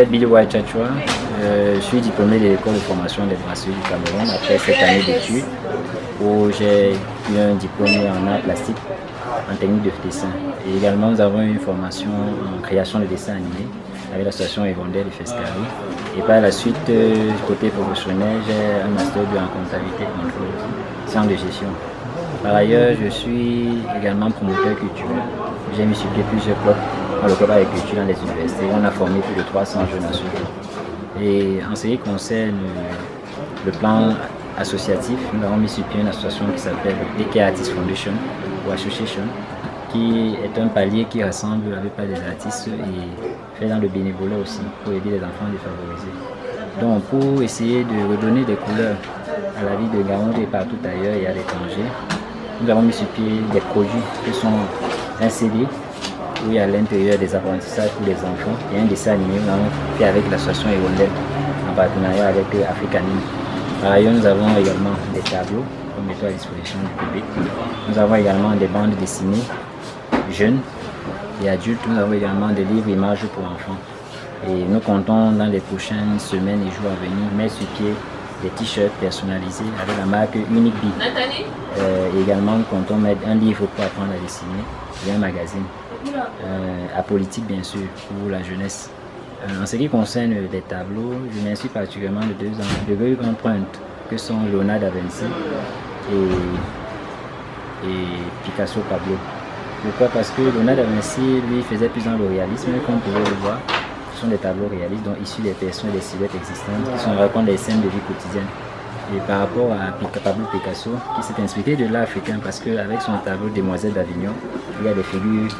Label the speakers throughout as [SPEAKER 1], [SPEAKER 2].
[SPEAKER 1] Billy White Chachua, je suis diplômé de l'école de formation des brasseurs du Cameroun après 7 années d'études où j'ai eu un diplôme en art plastique, en technique de dessin. Et également, nous avons eu une formation en création de dessins animés avec l'association Hirondelle de Fescari. Et par la suite, côté professionnel, j'ai un master 2 en comptabilité et contrôle, sciences de gestion. Par ailleurs, je suis également promoteur culturel. J'ai mis sur pied plusieurs clubs dans le club agriculture dans les universités. On a formé plus de 300 jeunes à ce jour. Et en ce qui concerne le plan associatif, nous avons mis sur pied une association qui s'appelle DK Artist Foundation ou Association, qui est un palier qui rassemble la plupart des artistes et fait dans le bénévolat aussi pour aider les enfants défavorisés. Donc pour essayer de redonner des couleurs à la vie de Garonde et partout ailleurs et à l'étranger, nous avons mis sur pied des produits qui sont un CD où il y a à l'intérieur des apprentissages pour les enfants et un dessin animé nous avons fait avec l'association Hirondelle en partenariat avec Africanime. Par ailleurs, nous avons également des tableaux qu'on met à disposition du public. Nous avons également des bandes dessinées jeunes et adultes. Nous avons également des livres images pour enfants. Et nous comptons dans les prochaines semaines et jours à venir mettre sur pied des t-shirts personnalisés avec la marque Unique Bee. Également, nous comptons mettre un livre pour apprendre à dessiner et un magazine. Apolitique, bien sûr, pour la jeunesse. En ce qui concerne les tableaux, je m'inspire particulièrement de deux grandes pointes que sont Léonard da Vinci et Picasso Pablo. Pourquoi? Parce que Léonard da Vinci, lui, faisait plus dans le réalisme, comme vous pouvez le voir. Ce sont des tableaux réalistes, donc issus des personnes et des silhouettes existantes, qui sont racontent des scènes de vie quotidienne. Et par rapport à Pablo Picasso, qui s'est inspiré de l'art africain, parce qu'avec son tableau Demoiselles d'Avignon, il y a des figures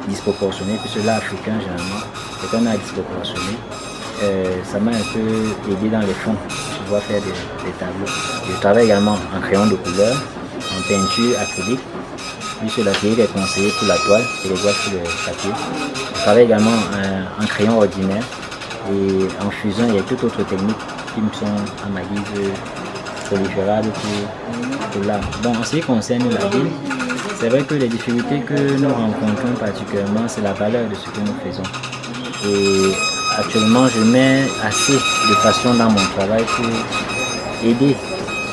[SPEAKER 1] disproportionnées, puisque l'art africain, généralement, est un art disproportionné. Ça m'a un peu aidé dans les fonds pour pouvoir faire des tableaux. Je travaille également en crayon de couleur, en peinture acrylique, puisque l'acrylique est conseillé pour la toile et les gouaches sur le papier. Je travaille également en crayon ordinaire et en fusion, il y a toute autre technique qui me sont à ma guise proliférables pour l'art. Donc en ce qui concerne la ville, c'est vrai que les difficultés que nous rencontrons particulièrement, c'est la valeur de ce que nous faisons. Et actuellement, je mets assez de passion dans mon travail pour aider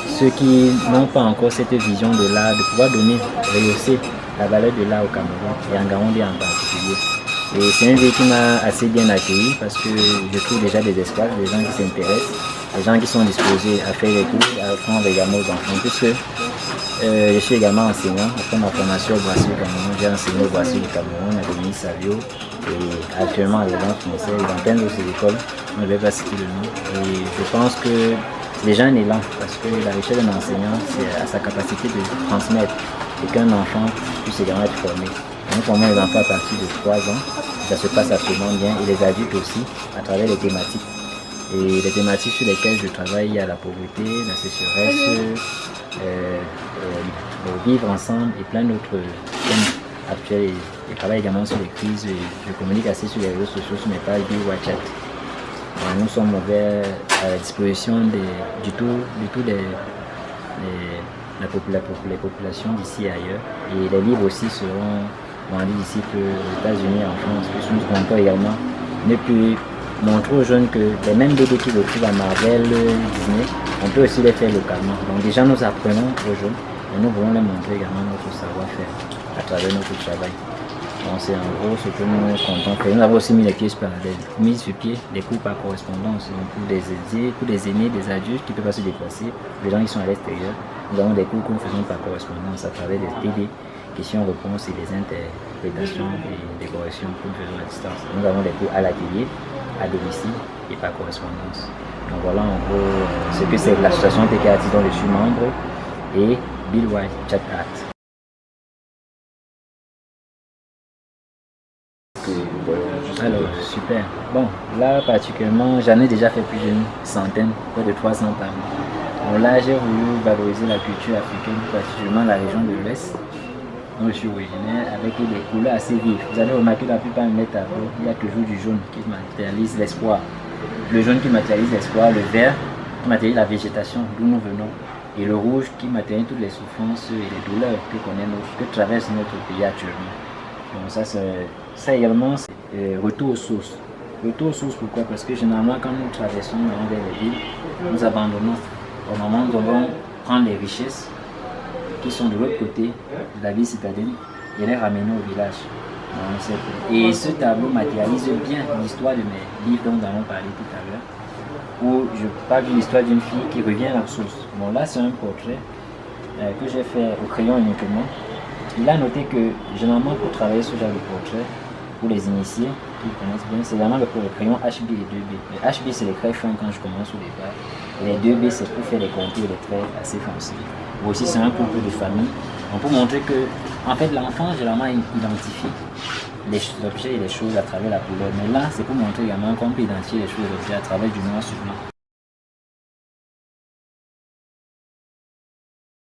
[SPEAKER 1] ceux qui n'ont pas encore cette vision de l'art, de pouvoir donner, rehausser la valeur de l'art au Cameroun et en Garonde en particulier. Et c'est une vie qui m'a assez bien accueilli parce que je trouve déjà des espaces, des gens qui s'intéressent, des gens qui sont disposés à faire des cours, à apprendre également aux enfants, puisque je suis également enseignant. Après ma formation au Brasseur du Cameroun, j'ai enseigné au Brasseur du Cameroun, à Dominique Savio, et actuellement à l'école français et dans plein d'autres écoles. Je ne vais pas citer le nom. Et je pense que les gens sont là parce que la richesse d'un enseignant, c'est à sa capacité de transmettre et qu'un enfant puisse également être formé. Nous formons les enfants à partir de 3 ans. Ça se passe absolument bien et les adultes aussi à travers les thématiques. Et les thématiques sur lesquelles je travaille, il y a la pauvreté, la sécheresse, vivre ensemble et plein d'autres thèmes actuels. Et je travaille également sur les crises. Je communique assez sur les réseaux sociaux, sur mes pages Billy White Chat. Nous sommes ouverts à la disposition du tout les populations d'ici et ailleurs. Et les livres aussi seront vendus d'ici aux États-Unis et en France. Nous comptons également ne plus montrer aux jeunes que les mêmes BD qu'ils retrouvent à Marvel, Disney, on peut aussi les faire localement. Donc déjà nous apprenons aux jeunes et nous voulons leur montrer également notre savoir-faire à travers notre travail. Donc c'est en gros ce que nous comptons faire. Nous avons aussi mis les pieds parallèles, mis sur pied des cours par correspondance pour des aînés, des adultes qui ne peuvent pas se déplacer, les gens qui sont à l'extérieur. Nous avons des cours que nous faisons par correspondance à travers des TD, questions-réponses et des interprétations et des corrections que nous faisons à distance. Nous avons des cours à l'atelier, à domicile et par correspondance. Donc voilà en gros ce que c'est l'association TK Artist dont je suis membre et Billy White Chat Art. Alors, super. Bon, là particulièrement, j'en ai déjà fait plus d'une centaine, près de 300 par an. Donc là, j'ai voulu valoriser la culture africaine, particulièrement la région de l'Ouest, dont je suis originaire, avec des couleurs assez vives. Vous allez remarquer la plupart de mes tableaux, il y a toujours du jaune qui matérialise l'espoir. Le jaune qui matérialise l'espoir, le vert qui matérialise la végétation, d'où nous venons, et le rouge qui matérialise toutes les souffrances et les douleurs que traverse notre pays actuellement. Donc ça également, c'est retour aux sources. Retour aux sources, pourquoi? Parce que généralement, quand nous traversons vers les villes, nous abandonnons. Au moment où nous devons prendre les richesses qui sont de l'autre côté de la ville citadine et les ramener au village. Et ce tableau matérialise bien l'histoire de mes livres dont nous avons parlé tout à l'heure, où je parle de l'histoire d'une fille qui revient à la source. Bon, là, c'est un portrait que j'ai fait au crayon uniquement. Il a noté que généralement, pour travailler ce genre de portrait, pour les initiés qui connaissent bien, c'est vraiment le crayon HB et 2B. Le HB, c'est les traits fins quand je commence au départ. Et les 2B, c'est pour faire les contours et les traits assez foncés. Ou aussi, c'est un couple de famille. Donc, pour montrer que, en fait, l'enfant, généralement, il identifie les objets et les choses à travers la couleur. Mais là, c'est pour montrer également qu'on peut identifier les choses et les objets à travers du noir sur blanc.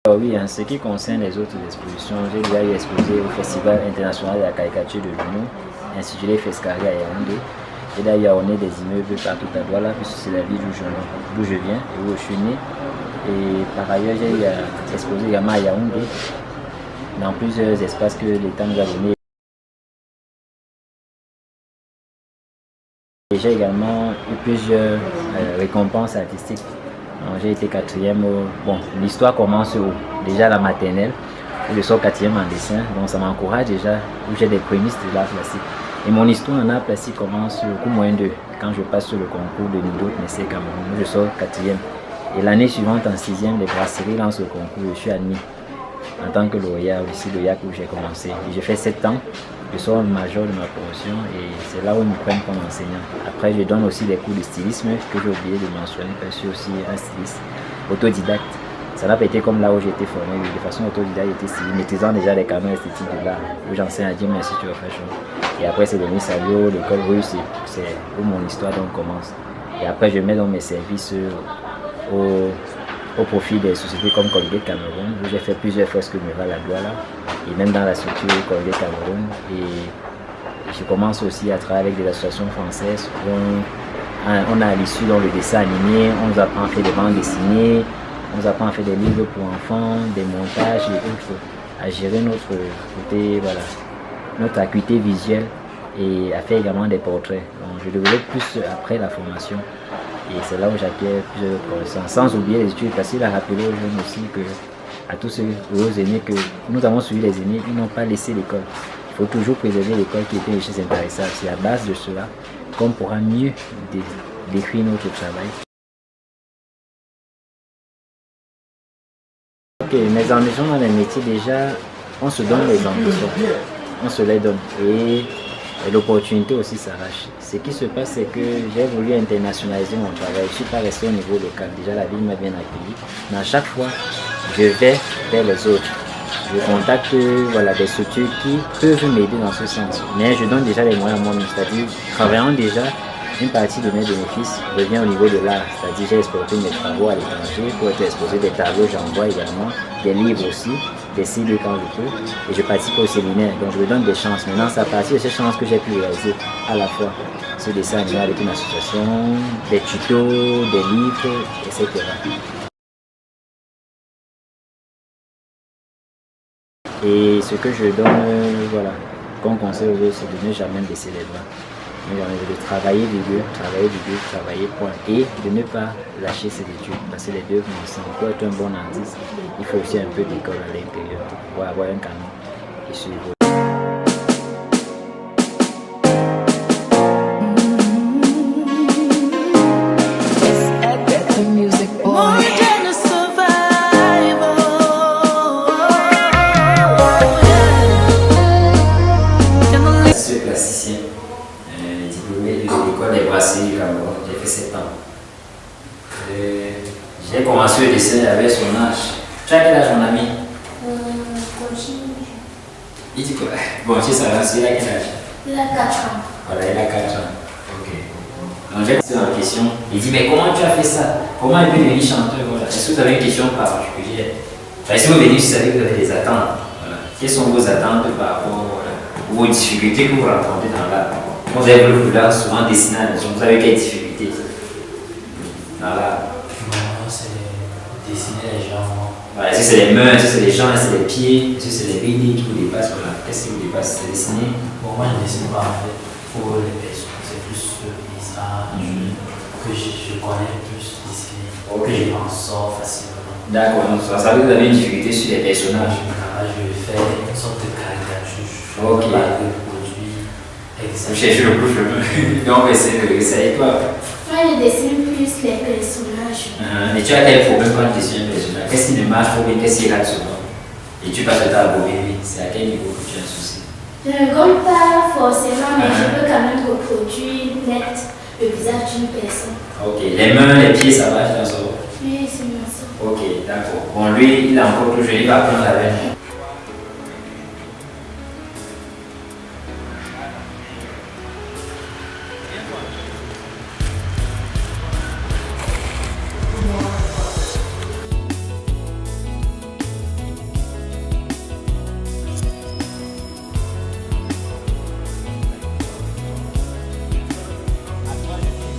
[SPEAKER 1] Oui, en ce qui concerne les autres expositions, j'ai déjà eu exposé au Festival international de la caricature de l'Union, intitulé Fescari à Yaoundé. J'ai d'ailleurs orné des immeubles partout à Douala, puisque c'est la ville d'où je viens et où je suis né. Et par ailleurs, j'ai eu exposé également à Yaoundé, dans plusieurs espaces que l'État nous a donnés. J'ai également eu plusieurs récompenses artistiques. J'ai été quatrième. Bon, l'histoire commence déjà à la maternelle, où je sors quatrième en dessin, donc ça m'encourage déjà, où j'ai des prémices de l'art plastique. Et mon histoire en art plastique commence au cours moins 2, quand je passe sur le concours de Nido Messé Cameroun, où je sors quatrième. Et l'année suivante, en sixième, les brasseries lancent le concours, je suis admis en tant que lauréat aussi, le YAC où j'ai commencé. Et j'ai fait 7 ans. Je sors le major de ma promotion et c'est là où ils me prennent comme enseignant. Après, je donne aussi des cours de stylisme que j'ai oublié de mentionner parce que je suis aussi un styliste autodidacte. Ça n'a pas été comme là où j'ai été formé, de façon autodidacte, j'étais styliste, maîtrisant déjà les canons esthétiques de l'art, où j'enseigne à Jim Institute of Fashion. Et après, c'est devenu Savio, l'école russe, c'est où mon histoire donc commence. Et après, je mets donc mes services au profit des sociétés comme Colgate Cameroun, où j'ai fait plusieurs fresques murales à Douala, et même dans la structure Colgate Cameroun. Et je commence aussi à travailler avec des associations françaises où on a à l'issue dans le dessin animé, on nous apprend à faire des bandes dessinées, on nous apprend à faire des livres pour enfants, des montages et autres, à gérer notre côté, voilà, notre acuité visuelle et à faire également des portraits. Donc, je développe plus après la formation. Et c'est là où j'acquiers plusieurs connaissances. Sans oublier les études, facile à rappeler aux jeunes aussi que, à tous ceux, aux aînés, que nous avons suivi les aînés, ils n'ont pas laissé l'école. Il faut toujours préserver l'école qui était une chose intéressante. C'est à base de cela qu'on pourra mieux décrire notre travail. Ok, mes ambitions dans les métiers, déjà, on se donne les ambitions, on se les donne. Et l'opportunité aussi s'arrache. Ce qui se passe, c'est que j'ai voulu internationaliser mon travail. Je ne suis pas resté au niveau local. Déjà, la ville m'a bien accueilli. Mais à chaque fois, je vais vers les autres. Je contacte voilà, des structures qui peuvent m'aider dans ce sens. Mais je donne déjà les moyens à moi-même. C'est-à-dire, travaillant déjà, une partie de mes bénéfices revient au niveau de l'art. C'est-à-dire, j'ai exporté mes travaux à l'étranger pour être exposé des tableaux. J'envoie également des livres aussi, des CD quand je peux. Et je participe au séminaire. Donc, je me donne des chances. Maintenant, c'est à partir de ces chances que j'ai pu réaliser à la fois ce dessin animé avec une association, des tutos, des livres, etc. Et ce que je donne, voilà, comme conseil aux autres, c'est de ne jamais baisser les bras. De travailler travailler point. Et de ne pas lâcher ses études, parce que les deux vont ensemble. Pour être un bon artiste, il faut aussi un peu d'école à l'intérieur pour avoir un canon et suivre. J'ai fait 7 ans. J'ai commencé le dessin avec son âge. Tu as quel âge, mon ami? Il dit quoi? Bon, si ça va, il a quel âge?
[SPEAKER 2] Il a 4 ans.
[SPEAKER 1] Voilà, il a 4 ans. Ok. Donc j'ai posé la question. Il dit, mais comment tu as fait ça? Comment il peut devenir chanteur? Voilà. Est-ce que vous avez une question particulière? Enfin, si vous venez, vous savez que vous avez des attentes. Voilà. Quelles sont vos attentes par rapport aux difficultés que vous rencontrez dans l'art? Vous avez voulu vouloir souvent dessiner à la maison, vous avez quelles difficultés dans l'art?
[SPEAKER 3] Moi, c'est dessiner les gens.
[SPEAKER 1] Voilà, est-ce que c'est les mains, est-ce que c'est les jambes, est-ce que c'est les pieds, est-ce que c'est les BD qui vous dépassent? Voilà. Qu'est-ce qui vous dépasse? C'est dessiner?
[SPEAKER 3] Bon, moi, je ne dessine pas en fait pour les personnes, c'est plus que je connais plus dessiner,
[SPEAKER 1] Ok.
[SPEAKER 3] que je m'en sors facilement.
[SPEAKER 1] D'accord, donc ça veut dire que vous avez une difficulté sur les personnages.
[SPEAKER 3] Je vais faire une sorte de caricature. Je
[SPEAKER 1] Ok.
[SPEAKER 3] pas de produit
[SPEAKER 1] Vous
[SPEAKER 3] exact.
[SPEAKER 1] cherchez le coup cheveux. Donc, c'est toi.
[SPEAKER 2] Moi, je dessine plus les personnages.
[SPEAKER 1] Mais tu as quel problème quand tu dessines un personnage? Qu'est-ce qui ne marche pas bien? Qu'est-ce qui rate souvent? Et tu passes le temps à bobiner, oui. C'est à quel niveau que tu as un souci?
[SPEAKER 2] Je ne gomme pas forcément, mais je peux quand même reproduire net le visage d'une personne.
[SPEAKER 1] Ok, les mains, les pieds, ça va, tu t'en sors?
[SPEAKER 2] Oui, c'est bien ça.
[SPEAKER 1] Ok, d'accord. Bon, lui, il est encore tout jeune, il va apprendre avec nous.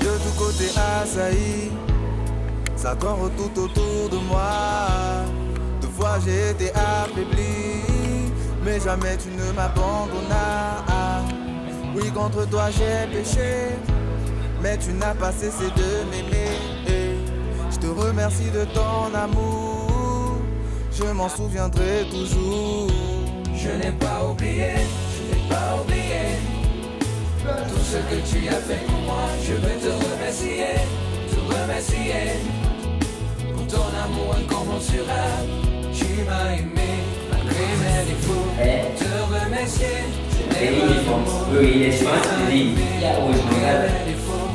[SPEAKER 4] De tous côtés assailli, ça court tout autour de moi. Deux fois j'ai été affaibli, mais jamais tu ne m'abandonnas. Oui, contre toi j'ai péché, mais tu n'as pas cessé de m'aimer. Je te remercie de ton amour, je m'en souviendrai toujours. Je n'ai pas oublié, tout ce que tu as fait pour moi. Je veux te remercier pour ton amour incommensurable. Tu m'as aimé malgré mes défauts. Te remercier,
[SPEAKER 1] Oui, il est souvent il y a original,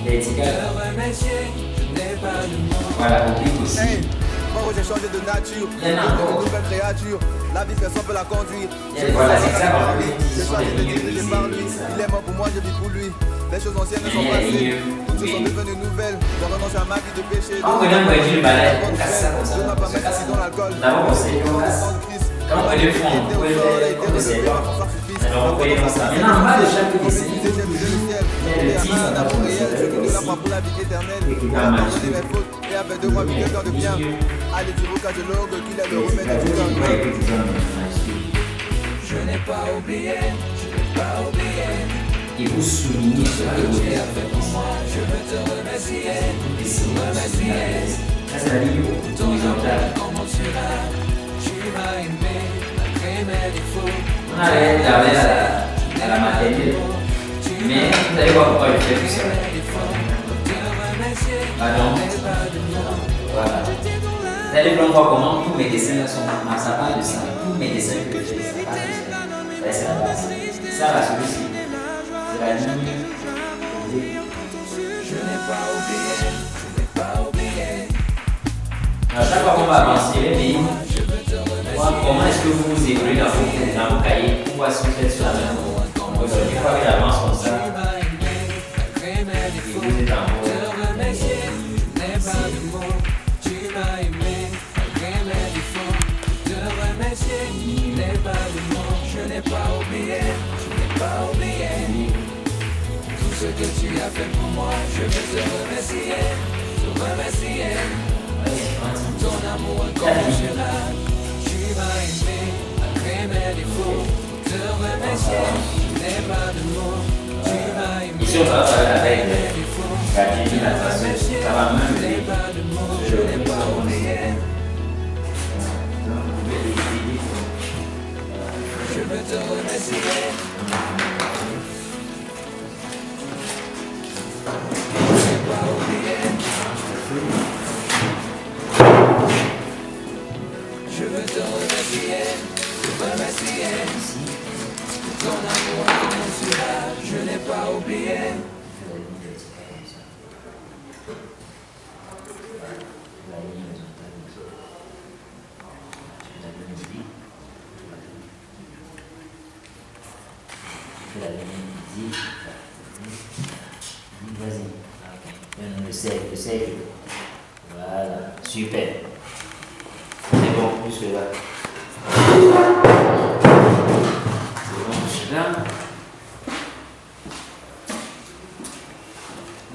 [SPEAKER 1] vertical.
[SPEAKER 4] te remercier, je n'ai pas de mots.
[SPEAKER 1] Voilà, oblique aussi.
[SPEAKER 4] Hey, moi j'ai changé de nature,
[SPEAKER 1] Il y en a encore.
[SPEAKER 4] une nouvelle créature. La vie personne peut la conduire.
[SPEAKER 1] Voilà, c'est ça, on peut
[SPEAKER 4] J'ai choisi de diriger par lui. Il est mort pour moi, je vis pour lui. Les choses anciennes sont passées, toutes choses sont devenues nouvelles. Je renonce à ma vie de péché.
[SPEAKER 1] Quand on regarde pour étudier le balai, on casse ça comme ça.
[SPEAKER 4] Je n'ai pas
[SPEAKER 1] On se
[SPEAKER 4] mis
[SPEAKER 1] casse.
[SPEAKER 4] dans l'alcool.
[SPEAKER 1] D'abord, on sait qu'on casse. Quand on regarde le fond, on peut le on ne sait pas. Alors, on peut aller dans ça. Maintenant, en bas de chaque dessin, il y a le titre,
[SPEAKER 4] et avec de moi vivre le cœur de bien. Allez, dis au catalogue qu'il a le remède du cœur. Je n'ai pas oublié,
[SPEAKER 1] et vous soulignez ce que vous avez fait pour moi.
[SPEAKER 4] je veux te remercier.
[SPEAKER 1] Ça, c'est la ligne horizontale.
[SPEAKER 4] Tu m'as aimé malgré mes défauts.
[SPEAKER 1] On avait regardé à la maternelle. Mais vous allez voir pourquoi je fais tout ça. Pardon. Voilà. Vous allez voir comment tous mes dessins sont. Ça parle de ça. Tous mes dessins que je fais, ça parle de ça. Ça, c'est la base. Ça, là, celui-ci. C'est la ligne.
[SPEAKER 4] Je n'ai pas oublié.
[SPEAKER 1] À chaque fois qu'on va avancer, mais voir comment est-ce que vous évoluez dans vos cahiers pour voir si vous faites sur la même voie. Aujourd'hui, une fois que j'avance comme ça, et vous êtes en haut.
[SPEAKER 4] Je n'ai pas oublié. Tout ce que tu as fait pour moi, je veux te remercier. Ton amour incommensurable. Tu m'as aimé malgré mes défauts. Te remercier, je n'ai pas de mots. Tu m'as aimé.
[SPEAKER 1] Ici, on va faire avec la technique, la trace. Ça va même
[SPEAKER 4] Je n'ai pas de mots, je n'ai pas oublié. Je veux te remercier. Je n'ai pas oublié. Je veux te remercier. Ton amour incommensurable, je n'ai pas oublié.
[SPEAKER 1] Vas-y. Le cercle. Voilà. Super. C'est bon, jusque là. C'est bon, jusque là.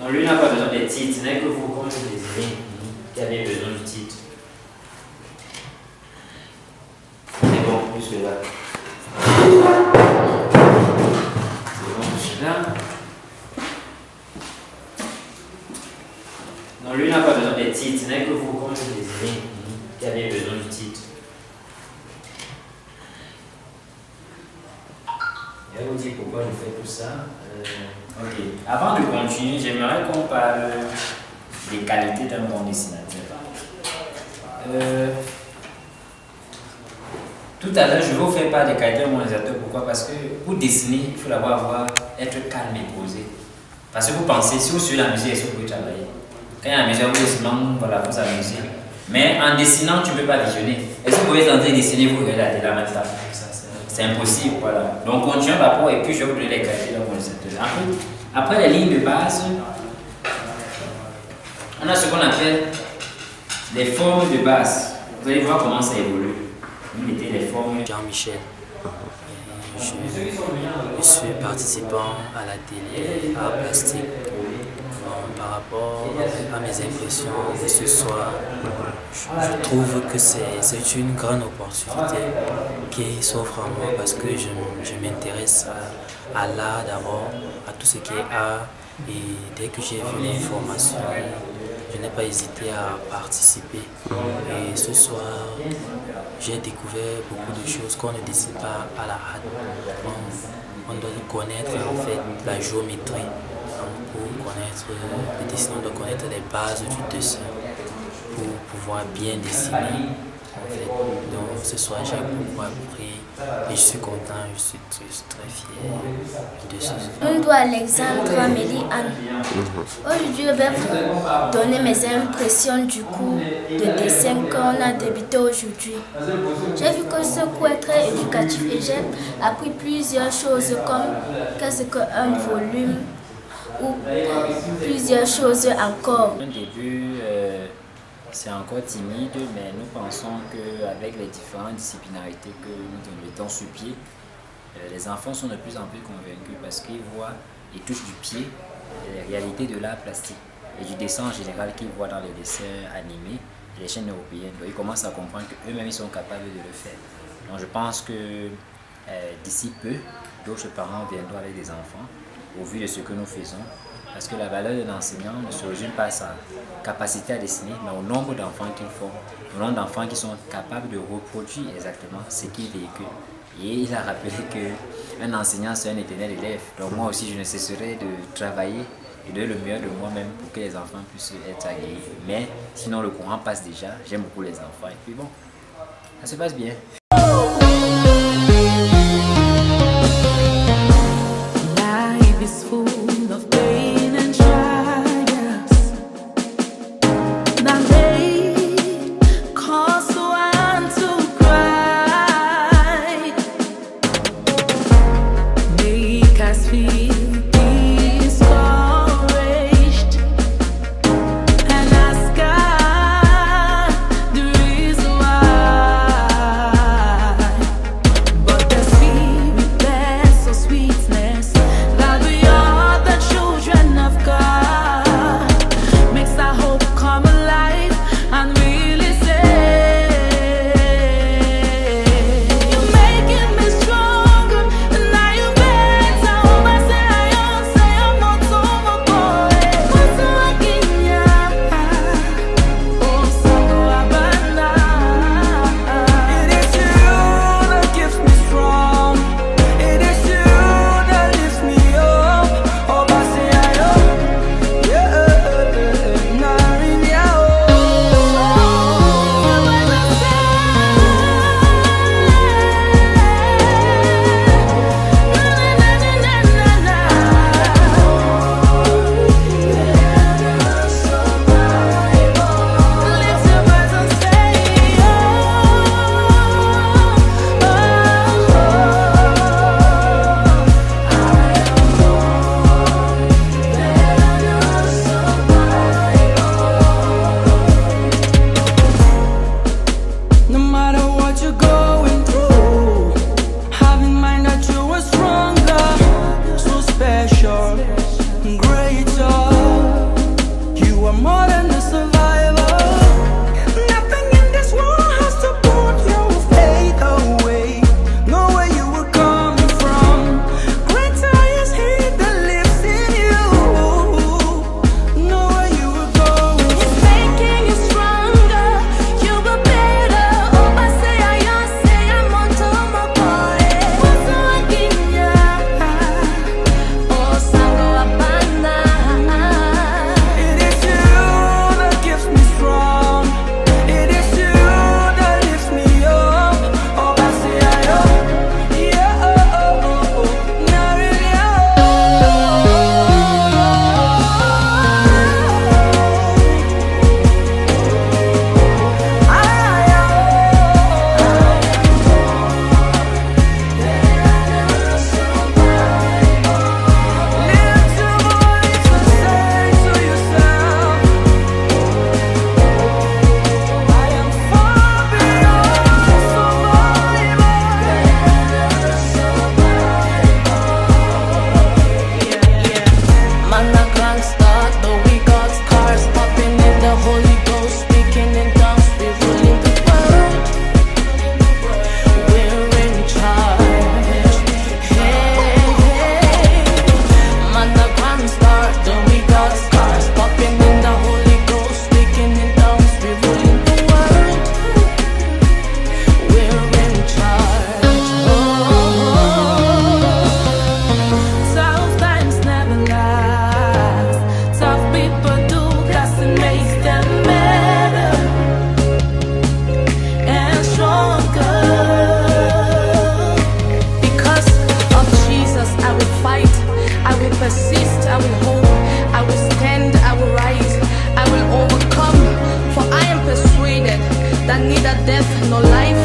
[SPEAKER 1] Non, lui n'a pas besoin des titres, ce n'est que vous, comme vous désirez, qui avez besoin du titre. C'est bon, jusque là. C'est bon, jusque là. pas besoin des titres, ce n'est que vous, comme vous désirez, qui avez besoin du titre. Je vais vous dire pourquoi je fais tout ça. Ok. Avant de continuer, j'aimerais qu'on parle des qualités d'un bon dessinateur. Tout à l'heure, je vais vous faire part des qualités d'un bon dessinateur. Pourquoi? Parce que pour dessiner, il faut d'abord être calme et posé. Parce que vous pensez, si vous suivez la musique, est-ce que vous pouvez travailler? Quand il y a la musique, vous dessinez, voilà, vous amusez. Mais en dessinant, tu ne peux pas visionner. Est-ce que vous pouvez tenter de dessiner, vous regardez la télé en même temps? C'est impossible, voilà. Donc, continuons d'abord et puis je vais vous donner les qualités d'un bon dessinateur. Après les lignes de base, on a ce qu'on appelle les formes de base. Vous allez voir comment ça évolue. Vous mettez les formes.
[SPEAKER 3] Jean-Michel. Je suis participant à l'atelier art plastique. Par rapport à mes impressions de ce soir, je trouve que c'est une grande opportunité qui s'offre à moi parce que je m'intéresse à l'art d'abord, à tout ce qui est art. Et dès que j'ai vu l'information, je n'ai pas hésité à participer. Et ce soir, j'ai découvert beaucoup de choses qu'on ne dessine pas à la hâte. On doit connaître en fait la géométrie. Pour connaître le dessin, on doit connaître les bases du dessin pour pouvoir bien dessiner. En fait. Donc ce soir, j'ai beaucoup appris et je suis content, je suis très fier de ce soir.
[SPEAKER 2] On doit Alexandre Amélie Anne. Aujourd'hui, je vais vous donner mes impressions du cours de dessin qu'on a débuté aujourd'hui. J'ai vu que ce cours est très éducatif et j'ai appris plusieurs choses comme qu'est-ce qu'un volume ou plusieurs choses encore.
[SPEAKER 1] Au début, c'est encore timide, mais nous pensons qu'avec les différentes disciplinarités que nous mettons sur pied, les enfants sont de plus en plus convaincus parce qu'ils voient et touchent du pied les réalités de l'art plastique et du dessin en général qu'ils voient dans les dessins animés et les chaînes européennes. Donc ils commencent à comprendre qu'eux-mêmes ils sont capables de le faire. Donc je pense que d'ici peu, d'autres parents viendront avec des enfants au vu de ce que nous faisons. Parce que la valeur d'un enseignant ne se résume pas à sa capacité à dessiner, mais au nombre d'enfants qu'il forme, au nombre d'enfants qui sont capables de reproduire exactement ce qu'il véhicule. Et il a rappelé qu'un enseignant, c'est un éternel élève. Donc moi aussi, je ne cesserai de travailler et de le meilleur de moi-même pour que les enfants puissent être aguerris. Mais sinon, le courant passe déjà. J'aime beaucoup les enfants. Et puis bon, ça se passe bien.
[SPEAKER 5] Life is full of pain and trials that may cause one to cry, make us feel discouraged and ask God the reason why. death, no life.